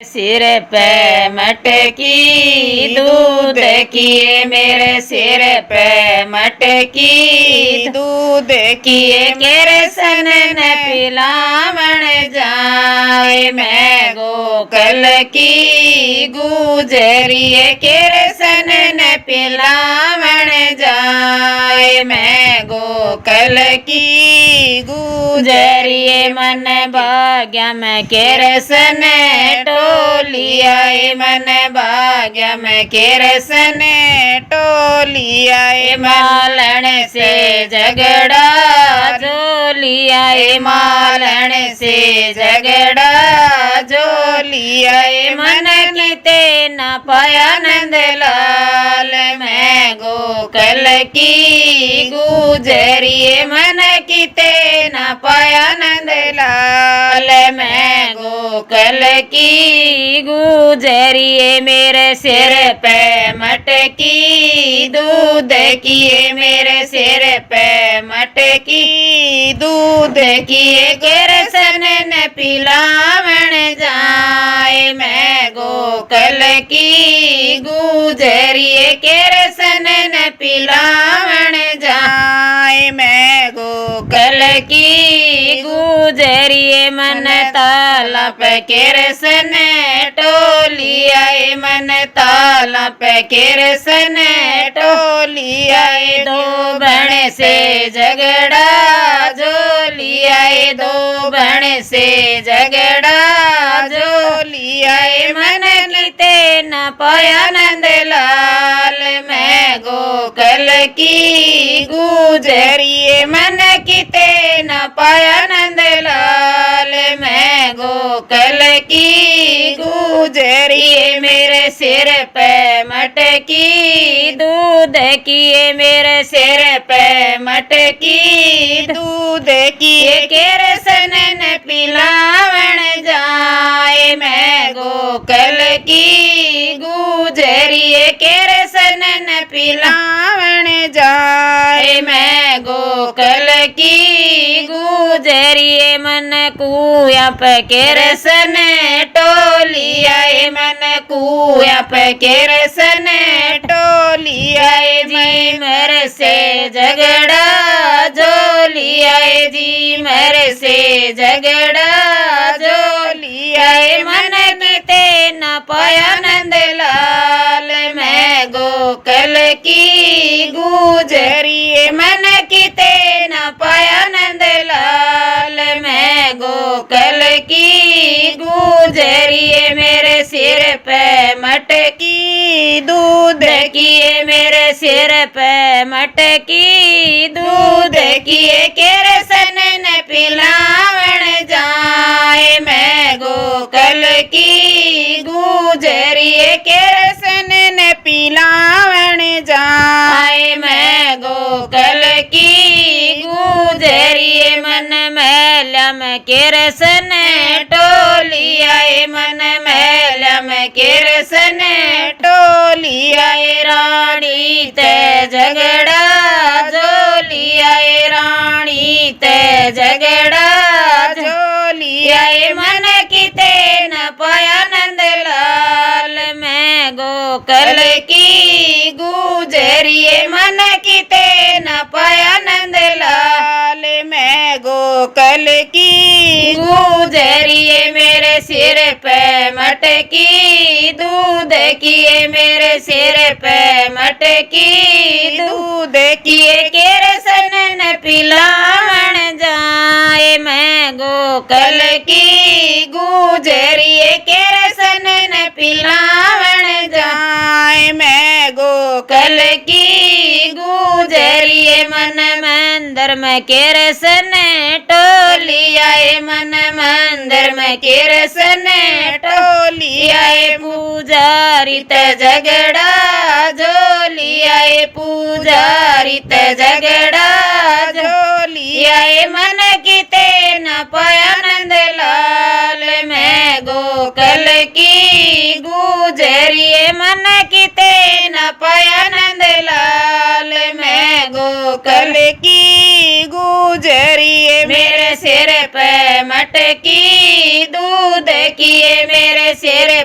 सिर पे मटकी दूध किए मेरे सिर पे मटकी दूध किए केरसन न पिलावण जाए मैं गोकल की गुजरिए केरसन न पिलावण जाए मैं गोकल की गुजरिए मन भाग्य में केरसन टोलियाए मन भाग्य में केरसन टोलियाए मालन से झगड़ा जोलियाए मालन से झगड़ा जोलियाए मन कीते न पाया नंद लाल मैं गोकल की गुजरिए मन कीते न पाया नंद लाल मैं गोकल की गुजरिए मेरे सिर पे मटकी दूध किए मेरे सिर पे मटकी दूध किए केरसन न पिलावण जाए मैं गोकल की गुजरिए केरसन न पिलावण जाए मैं गोकल की गुजरिए मन ताला पे केरसन टोलियाए मन ताला पे केरसन टोलियाए दो बण से झगड़ा जोलियाए दो बण से झगड़ा जोलियाए मन कीते न पाया नंद लाल मैं गोकल की गुजरिए मन कीते न पाया नंद लाल मैं गोकल की गुजरिए मेरे सिर पे मटकी दूध किए मेरे सिर पे मटकी दूध किए केरसन न पिलावण जाए मैं गोकल की गुजरिए केरसन न पिलावण जाए मैं गोकल की गुजरिए मन कुया पे केरसन टोलियाए मन कुया पे केरसन टोलियाए जी मेरे से झगड़ा जोलियाए जी मेरे से झगड़ा जोलियाए मन कीते न पाया नंद लाल मैं गोकल की गुजरिए मन कीते न पाया नंद लाल मैं गोकल की गुजरिए मेरे सिर पे मटकी दूध किए मेरे सिर पे मटकी दूध किए केरसन न पिलावण जाए मैं गोकल की गुजरिए केरसन न पिलावण जाए मैं गोकल की गुजरिए मन मैलम केरसन टोलियाए मन मैलम केरसन टोलियाए रानी ते झगड़ा जोलियाए रानी ते झगड़ा जोलियाए मन कीते न पाया नंद लाल मैं गोकल की गुजरिए मन कीते न पाया नंद लाल मैं गोकल की गुजरिए मेरे सिर पे मटकी दूध किए मेरे सिर पे मटकी दूध किए केरसन न पिलावण जाए मैं गोकल की गुजरिए केरसन न पिलावण जाए मैं गोकल की गुजरिए मन मंदिर में केरसन टोलियाए मन मंदिर में केरसन टोलियाए पुजारी ते झगड़ा जोलियाए पुजारी ते झगड़ा जोलियाए मन कीते न पाया नंद लाल मैं गोकल की गुजरिए मन कीते न पाया नंद लाल मैं गोकल की गुजरिए मेरे सिर पे मटकी दूध किए मेरे सिर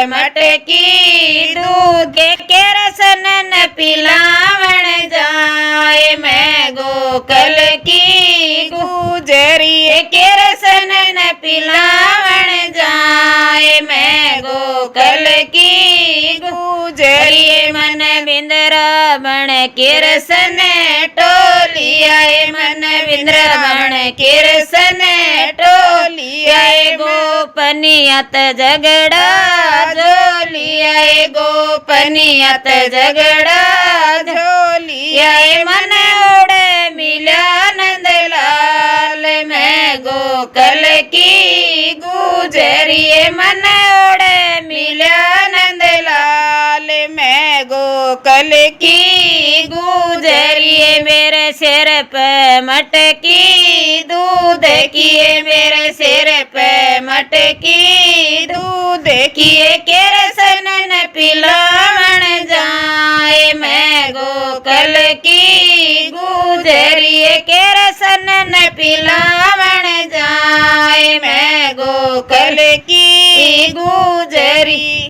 मटकी दूध के रसन न पिलावण जाए मैं गोकल की गुजरी के रसन न पिलावण जाए मैं गोकल की गुजरी मन विंद्रावण के रसन टोलियाए मन विंद्रावण के रसन टोलियाए गोपनियत झगड़ा झोलियाए गोपनियत झगड़ा झोलियाए मन ओढ़े मिला नंदलाल मैं गोकल की गुजरिए मन ओढ़े मिला नंदलाल मैं गोकल की गुजरिए मेरे सिर पे मटकी दूध किए मेरे सिर पे मटकी दूध किए के रसन न पिलावण जाए मैं गोकल की गुजरिए के रसन न पिलावण जाए मैं गोकल की गुजरी।